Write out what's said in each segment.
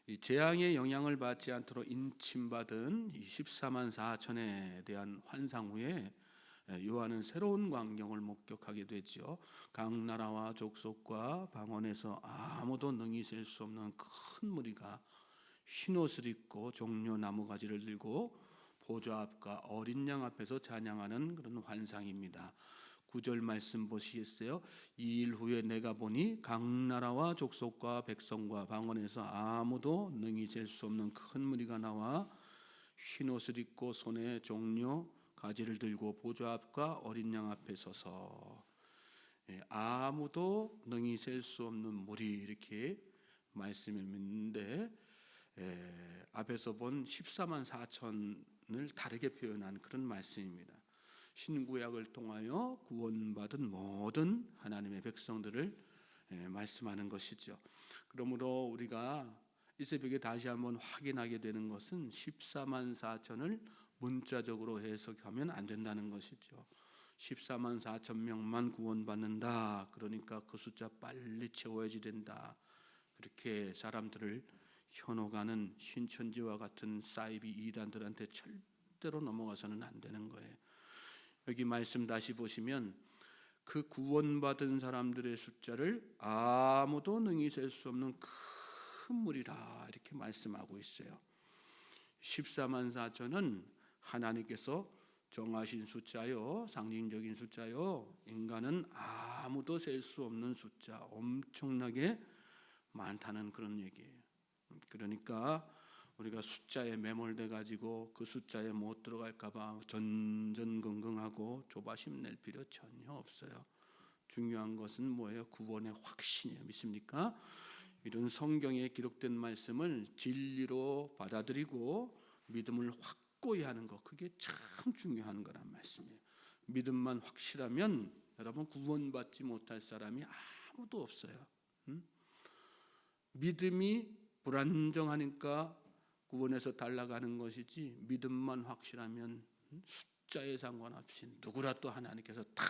이 재앙의 영향을 받지 않도록 인침받은 이 14만 4천에 대한 환상 후에 요한은 새로운 광경을 목격하게 되지요. 각 나라와 족속과 방언에서 아무도 능히 셀 수 없는 큰 무리가 흰 옷을 입고 종려 나무가지를 들고 보좌 앞과 어린 양 앞에서 찬양하는 그런 환상입니다. 9절 말씀 보시겠어요? 이 일 후에 내가 보니 각 나라와 족속과 백성과 방언에서 아무도 능히 셀 수 없는 큰 무리가 나와 흰 옷을 입고 손에 종려 가지를 들고 보좌 앞과 어린 양 앞에 서서, 아무도 능히 셀 수 없는 무리, 이렇게 말씀을 믿는데 앞에서 본 14만 4천을 다르게 표현한 그런 말씀입니다. 신구약을 통하여 구원받은 모든 하나님의 백성들을 말씀하는 것이죠. 그러므로 우리가 이 새벽에 다시 한번 확인하게 되는 것은 14만 4천을 문자적으로 해석하면 안 된다는 것이죠. 14만 4천 명만 구원받는다, 그러니까 그 숫자 빨리 채워야지 된다, 그렇게 사람들을 현혹하는 신천지와 같은 사이비 이단들한테 절대로 넘어가서는 안 되는 거예요. 여기 말씀 다시 보시면 그 구원받은 사람들의 숫자를 아무도 능히 셀 수 없는 큰 무리라, 이렇게 말씀하고 있어요. 14만 4천은 하나님께서 정하신 숫자요, 상징적인 숫자요, 인간은 아무도 셀 수 없는 숫자, 엄청나게 많다는 그런 얘기예요. 그러니까 우리가 숫자에 매몰돼 가지고 그 숫자에 못 들어갈까 봐 전전긍긍하고 조바심 낼 필요 전혀 없어요. 중요한 것은 뭐예요? 구원의 확신이에요. 믿습니까? 이런 성경에 기록된 말씀을 진리로 받아들이고 믿음을 확고히 하는 것, 그게 참 중요한 거란 말씀이에요. 믿음만 확실하면 여러분 구원받지 못할 사람이 아무도 없어요. 믿음이 불안정하니까 구원에서 달라가는 것이지, 믿음만 확실하면 숫자에 상관없이 누구라도 하나님께서 다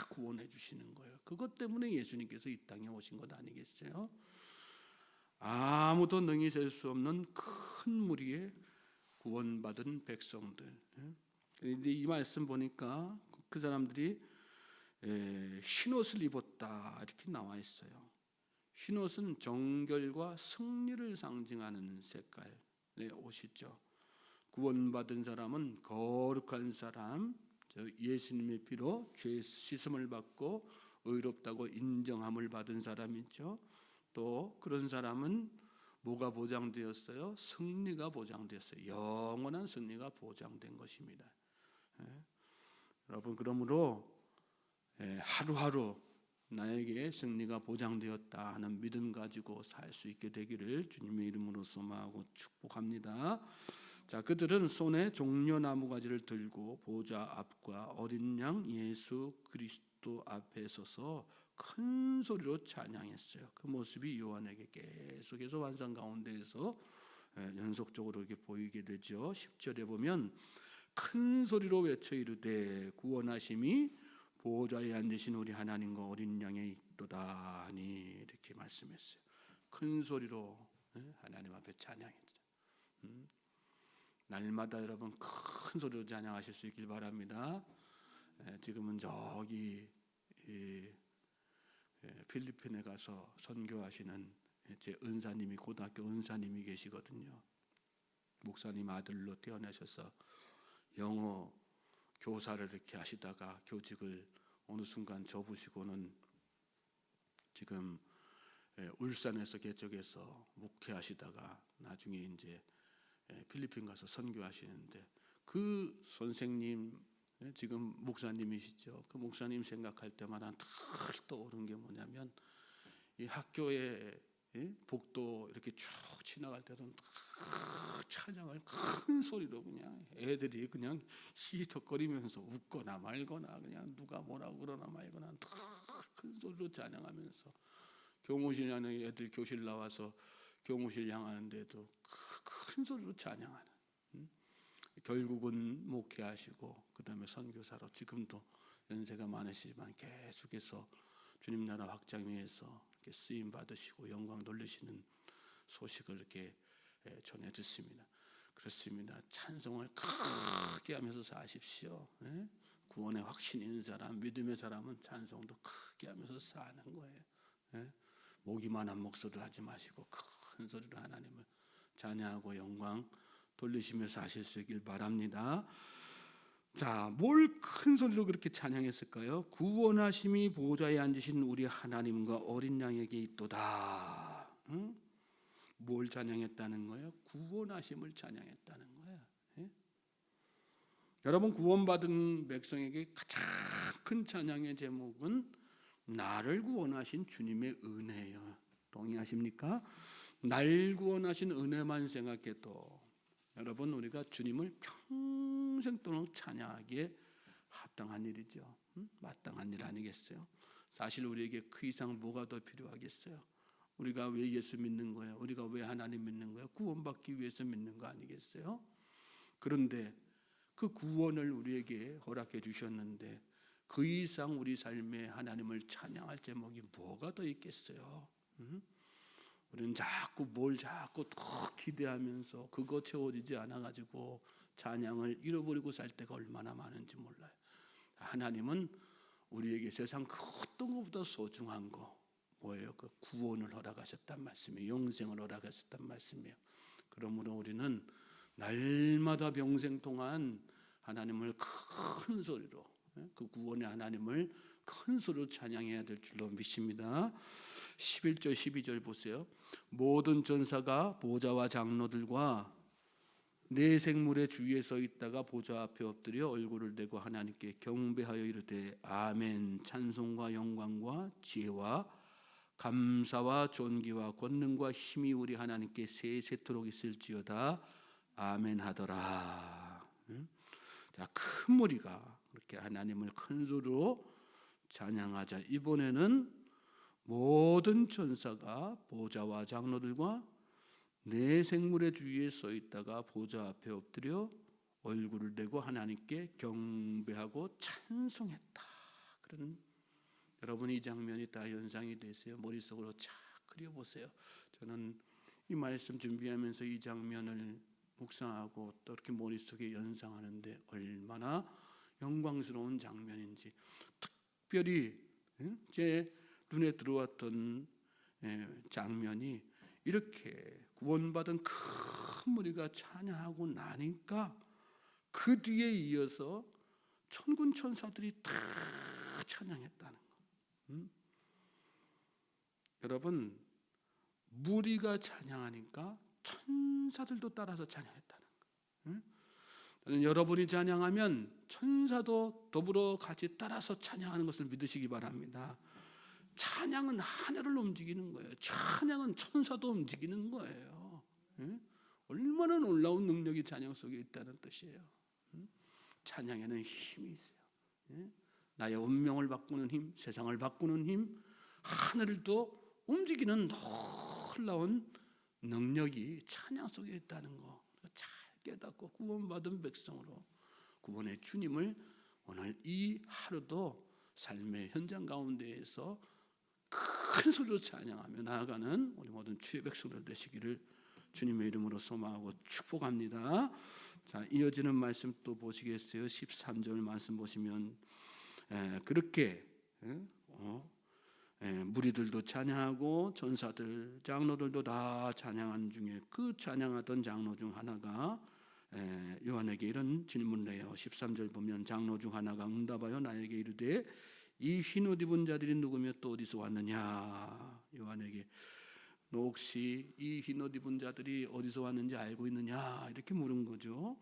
구원해 주시는 거예요. 그것 때문에 예수님께서 이 땅에 오신 것 아니겠어요? 아무도 능히 셀 수 없는 큰 무리의 구원받은 백성들. 그런데 이 말씀 보니까 그 사람들이 흰옷을 입었다, 이렇게 나와 있어요. 흰옷은 정결과 승리를 상징하는 색깔의 옷이죠. 구원받은 사람은 거룩한 사람, 예수님의 피로 죄 씻음을 받고 의롭다고 인정함을 받은 사람이죠. 또 그런 사람은 뭐가 보장되었어요? 승리가 보장되었어요. 영원한 승리가 보장된 것입니다. 여러분, 그러므로 하루하루 나에게 승리가 보장되었다 하는 믿음 가지고 살 수 있게 되기를 주님의 이름으로 소망하고 축복합니다. 자, 그들은 손에 종려나무 가지를 들고 보좌 앞과 어린 양 예수 그리스도 앞에 서서 큰 소리로 찬양했어요. 그 모습이 요한에게 계속해서 환상 가운데에서 연속적으로 이렇게 보이게 되죠. 10절에 보면 큰 소리로 외쳐 이르되 구원하심이 보호자에 앉으신 우리 하나님과 어린 양에 있도다 하니, 이렇게 말씀했어요. 큰 소리로 하나님 앞에 찬양했죠. 날마다 여러분 큰 소리로 찬양하실 수 있길 바랍니다. 지금은 저기 필리핀에 가서 선교하시는 제 은사님이, 고등학교 은사님이 계시거든요. 목사님 아들로 태어나셔서 영어 교사를 이렇게 하시다가 교직을 어느 순간 접으시고는 지금 울산에서 개척해서 목회하시다가 나중에 이제 필리핀 가서 선교하시는데, 그 선생님, 지금 목사님이시죠. 그 목사님 생각할 때마다 늘 떠오른 게 뭐냐면, 이 학교에 복도 이렇게 쭉 지나갈 때도 찬양을 큰 소리로 그냥 애들이 그냥 히덕거리면서 웃거나 말거나 그냥 누가 뭐라고 그러나 말거나 큰 소리로 찬양하면서, 교무실 안에 애들 교실 나와서 교무실 향하는데도 큰 소리로 찬양하는, 결국은 목회하시고 그 다음에 선교사로 지금도 연세가 많으시지만 계속해서 주님 나라 확장 위해서 쓰임 받으시고 영광 돌리시는 소식을 이렇게 전해 듣습니다. 그렇습니다. 찬송을 크게 하면서 사십시오. 구원의 확신 있는 사람, 믿음의 사람은 찬송도 크게 하면서 사는 거예요. 목이만한 목소리를 하지 마시고 큰 소리로 하나님을 찬양하고 영광 돌리시며 사실 수 있길 바랍니다. 자, 뭘 큰 소리로 그렇게 찬양했을까요? 구원하심이 보좌에 앉으신 우리 하나님과 어린 양에게 있도다. 뭘 찬양했다는 거예요? 구원하심을 찬양했다는 거예요. 여러분, 구원받은 백성에게 가장 큰 찬양의 제목은 나를 구원하신 주님의 은혜예요. 동의하십니까? 날 구원하신 은혜만 생각해도 여러분, 우리가 주님을 평생 동안 찬양하기에 합당한 일이죠. 마땅한 일 아니겠어요? 사실 우리에게 그 이상 뭐가 더 필요하겠어요? 우리가 왜 예수 믿는 거예요? 우리가 왜 하나님 믿는 거예요? 구원받기 위해서 믿는 거 아니겠어요? 그런데 그 구원을 우리에게 허락해 주셨는데 그 이상 우리 삶에 하나님을 찬양할 제목이 뭐가 더 있겠어요? 우리는 자꾸 더 기대하면서 그거 채워지지 않아가지고 찬양을 잃어버리고 살 때가 얼마나 많은지 몰라요. 하나님은 우리에게 세상 그 어떤 것보다 소중한 거 뭐예요? 그 구원을 허락하셨단 말씀이에요. 영생을 허락하셨단 말씀이에요. 그러므로 우리는 날마다 평생 동안 하나님을 큰 소리로, 그 구원의 하나님을 큰 소리로 찬양해야 될 줄로 믿습니다. 11절 12절 보세요. 모든 전사가 보좌와 장로들과 네 생물의 주위에 서 있다가 보좌 앞에 엎드려 얼굴을 대고 하나님께 경배하여 이르되 아멘. 찬송과 영광과 지혜와 감사와 존귀와 권능과 힘이 우리 하나님께 세세토록 있을지어다. 아멘 하더라. 자, 큰 무리가 그렇게 하나님을 큰 소리로 찬양하자. 이번에는 모든 천사가 보좌와 장로들과 네 생물의 주위에 서 있다가 보좌 앞에 엎드려 얼굴을 대고 하나님께 경배하고 찬송했다. 그런 여러분, 이 장면이 다 연상이 되세요? 머릿속으로 착 그려보세요. 저는 이 말씀 준비하면서 이 장면을 묵상하고 또 이렇게 머릿속에 연상하는데 얼마나 영광스러운 장면인지, 특별히 제 눈에 들어왔던 장면이 이렇게 구원받은 큰 무리가 찬양하고 나니까 그 뒤에 이어서 천군 천사들이 다 찬양했다는 거. 여러분, 무리가 찬양하니까 천사들도 따라서 찬양했다는 거. 저는 여러분이 찬양하면 천사도 더불어 같이 따라서 찬양하는 것을 믿으시기 바랍니다. 찬양은 하늘을 움직이는 거예요. 찬양은 천사도 움직이는 거예요. 얼마나 놀라운 능력이 찬양 속에 있다는 뜻이에요. 찬양에는 힘이 있어요. 나의 운명을 바꾸는 힘, 세상을 바꾸는 힘, 하늘도 움직이는 놀라운 능력이 찬양 속에 있다는 거 잘 깨닫고 구원받은 백성으로 구원의 주님을 오늘 이 하루도 삶의 현장 가운데에서 큰 소리로 찬양하며 나아가는 우리 모든 주의 백성들 되시기를 주님의 이름으로 소망하고 축복합니다. 자, 이어지는 말씀 또 보시겠어요? 13절 말씀 보시면 그렇게 무리들도 찬양하고 전사들, 장로들도 다 찬양한 중에 그 찬양하던 장로 중 하나가 요한에게 이런 질문을 해요. 13절 보면 장로 중 하나가 응답하여 나에게 이르되 이 흰 옷 입은 자들이 누구며 또 어디서 왔느냐. 요한에게 너 혹시 이 흰 옷 입은 자들이 어디서 왔는지 알고 있느냐 이렇게 물은 거죠.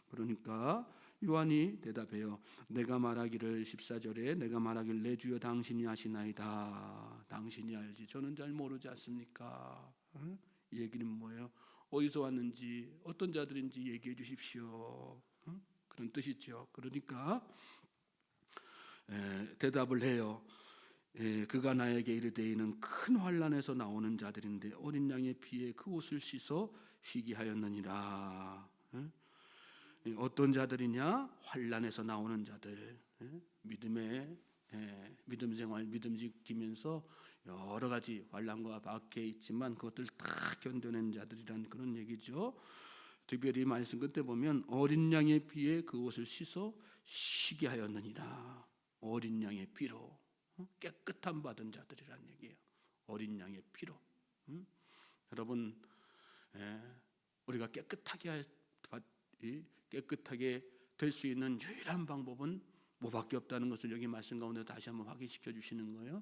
그러니까 요한이 대답해요. 내가 말하기를 14절에 내가 말하기를 내 주여 당신이 아시나이다. 당신이 알지 저는 잘 모르지 않습니까? 이 얘기는 뭐예요? 어디서 왔는지 어떤 자들인지 얘기해 주십시오. 그런 뜻이죠. 그러니까 대답을 해요. 그가 나에게 이르되 이는 큰 환난에서 나오는 자들인데 어린 양의 피에 그 옷을 씻어 휘게 하였느니라. 어떤 자들이냐? 환난에서 나오는 자들. 믿음의 믿음 생활, 믿음 지키면서 여러 가지 환난과 박해 있지만 그것들 다 견뎌낸 자들이란 그런 얘기죠. 특별히 말씀 끝에 보면 어린 양의 피에 그 옷을 씻어 쉬게 하였느니라. 어린 양의 피로 깨끗함 받은 자들이란 얘기예요. 어린 양의 피로. 여러분, 우리가 깨끗하게 될 수 있는 유일한 방법은 뭐밖에 없다는 것을 여기 말씀 가운데 다시 한번 확인시켜 주시는 거예요.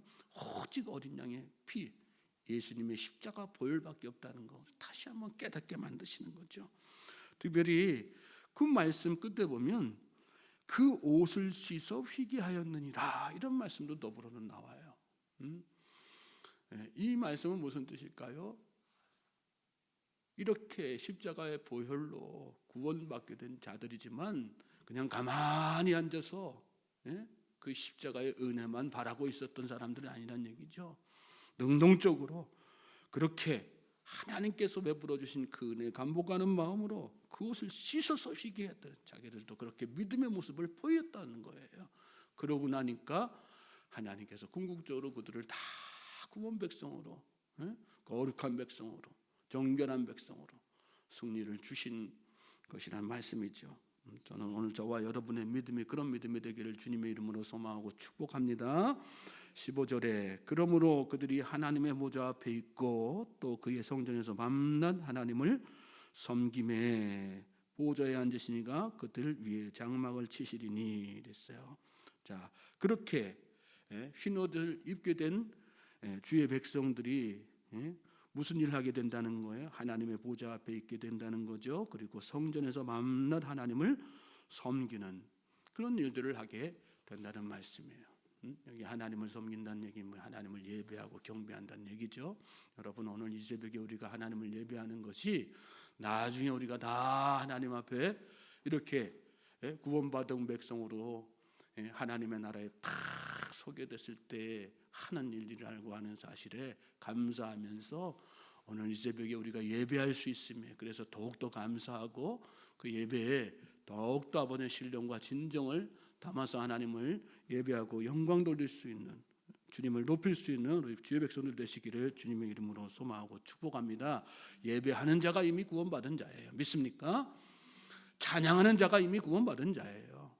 오직 어린 양의 피, 예수님의 십자가 보혈밖에 없다는 거 다시 한번 깨닫게 만드시는 거죠. 특별히 그 말씀 끝에 보면 그 옷을 씻어 휘게 하였느니라, 이런 말씀도 더불어는 나와요. 이 말씀은 무슨 뜻일까요? 이렇게 십자가의 보혈로 구원받게 된 자들이지만 그냥 가만히 앉아서 그 십자가의 은혜만 바라고 있었던 사람들이 아니란 얘기죠. 능동적으로 그렇게 하나님께서 베풀어 주신 그 은혜 감복하는 마음으로 그것을 씻어서 쉬게 했던, 자기들도 그렇게 믿음의 모습을 보였다는 거예요. 그러고 나니까 하나님께서 궁극적으로 그들을 다 구원 백성으로, 거룩한 백성으로, 정결한 백성으로 승리를 주신 것이란 말씀이죠. 저는 오늘 저와 여러분의 믿음이 그런 믿음이 되기를 주님의 이름으로 소망하고 축복합니다. 15절에 그러므로 그들이 하나님의 보좌 앞에 있고 또 그의 성전에서 밤낮 하나님을 섬김에 보좌에 앉으시니가 그들 위에 장막을 치시리니 이랬어요. 자, 그렇게 흰 옷을 입게 된 주의 백성들이 무슨 일을 하게 된다는 거예요? 하나님의 보좌 앞에 있게 된다는 거죠. 그리고 성전에서 밤낮 하나님을 섬기는 그런 일들을 하게 된다는 말씀이에요. 여기 하나님을 섬긴다는 얘기는 하나님을 예배하고 경배한다는 얘기죠. 여러분, 오늘 이 새벽에 우리가 하나님을 예배하는 것이 나중에 우리가 다 하나님 앞에 이렇게 구원받은 백성으로 하나님의 나라에 딱 서게 됐을 때 하는 일이라고 하는 사실에 감사하면서 오늘 이 새벽에 우리가 예배할 수 있음에 그래서 더욱더 감사하고 그 예배에 더욱더 아버지의 신령과 진정을 담아서 하나님을 예배하고 영광 돌릴 수 있는, 주님을 높일 수 있는 우리 주의 백성들 되시기를 주님의 이름으로 소망하고 축복합니다. 예배하는 자가 이미 구원받은 자예요. 믿습니까? 찬양하는 자가 이미 구원받은 자예요.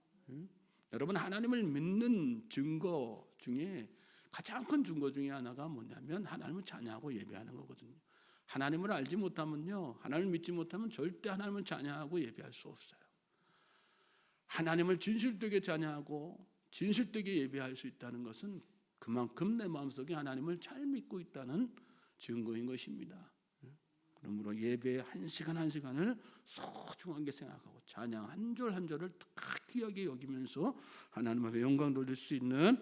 여러분, 하나님을 믿는 증거 중에 가장 큰 증거 중에 하나가 뭐냐면 하나님을 찬양하고 예배하는 거거든요. 하나님을 알지 못하면요, 하나님을 믿지 못하면 절대 하나님을 찬양하고 예배할 수 없어요. 하나님을 진실되게 찬양하고 진실되게 예배할 수 있다는 것은 그만큼 내 마음속에 하나님을 잘 믿고 있다는 증거인 것입니다. 그러므로 예배 한 시간 한 시간을 소중하게 생각하고 찬양 한 절 한 절을 귀하게 여기면서 하나님 앞에 영광 돌릴 수 있는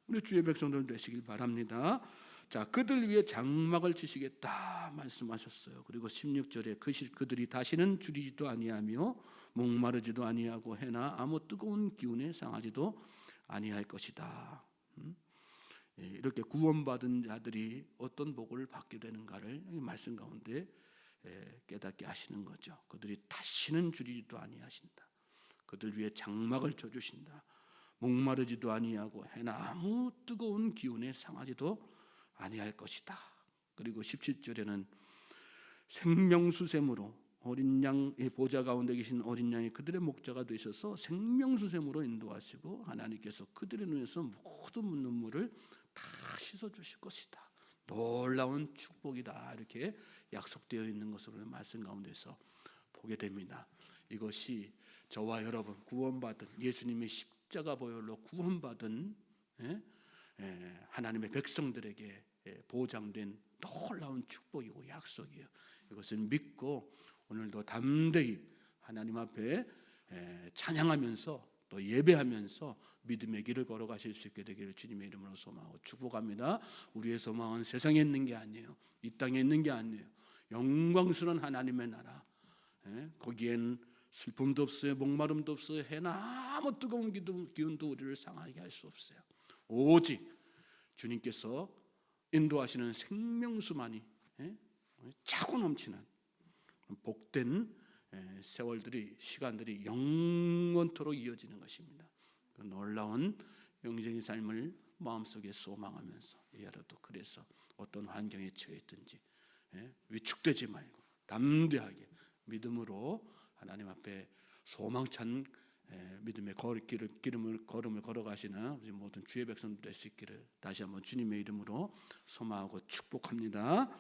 우리 주의 백성들 되시길 바랍니다. 자, 그들 위에 장막을 치시겠다 말씀하셨어요. 그리고 16절에 그들이 다시는 줄이지도 아니하며 목마르지도 아니하고 해나 아무 뜨거운 기운에 상하지도 아니할 것이다. 이렇게 구원받은 자들이 어떤 복을 받게 되는가를 말씀 가운데 깨닫게 하시는 거죠. 그들이 다시는 줄이지도 아니하신다. 그들 위에 장막을 쳐주신다. 목마르지도 아니하고 해나 아무 뜨거운 기운에 상하지도 아니할 것이다. 그리고 17절에는 생명수샘으로 어린 양의 보좌 가운데 계신 어린 양이 그들의 목자가 되셔서 생명수샘으로 인도하시고 하나님께서 그들의 눈에서 모든 눈물을 다 씻어주실 것이다. 놀라운 축복이다. 이렇게 약속되어 있는 것으로 말씀 가운데서 보게 됩니다. 이것이 저와 여러분 구원받은 예수님의 십자가 보혈로 구원받은 하나님의 백성들에게 보장된 놀라운 축복이고 약속이에요. 이것을 믿고 오늘도 담대히 하나님 앞에 찬양하면서 또 예배하면서 믿음의 길을 걸어가실 수 있게 되기를 주님의 이름으로 소망하고 축복합니다. 우리의 소망은 세상에 있는 게 아니에요. 이 땅에 있는 게 아니에요. 영광스러운 하나님의 나라. 거기엔 슬픔도 없어요. 목마름도 없어요. 해나 아무 뜨거운 기운도 우리를 상하게 할 수 없어요. 오직 주님께서 인도하시는 생명수만이 차고 넘치는 복된 세월들이 시간들이 영원토록 이어지는 것입니다. 그 놀라운 영생의 삶을 마음속에 소망하면서 여러도 그래서 어떤 환경에 처해 있든지 위축되지 말고 담대하게 믿음으로 하나님 앞에 소망찬 믿음의 걸음을 걸어가시는 우리 모든 주의 백성들 될 수 있기를 다시 한번 주님의 이름으로 소망하고 축복합니다.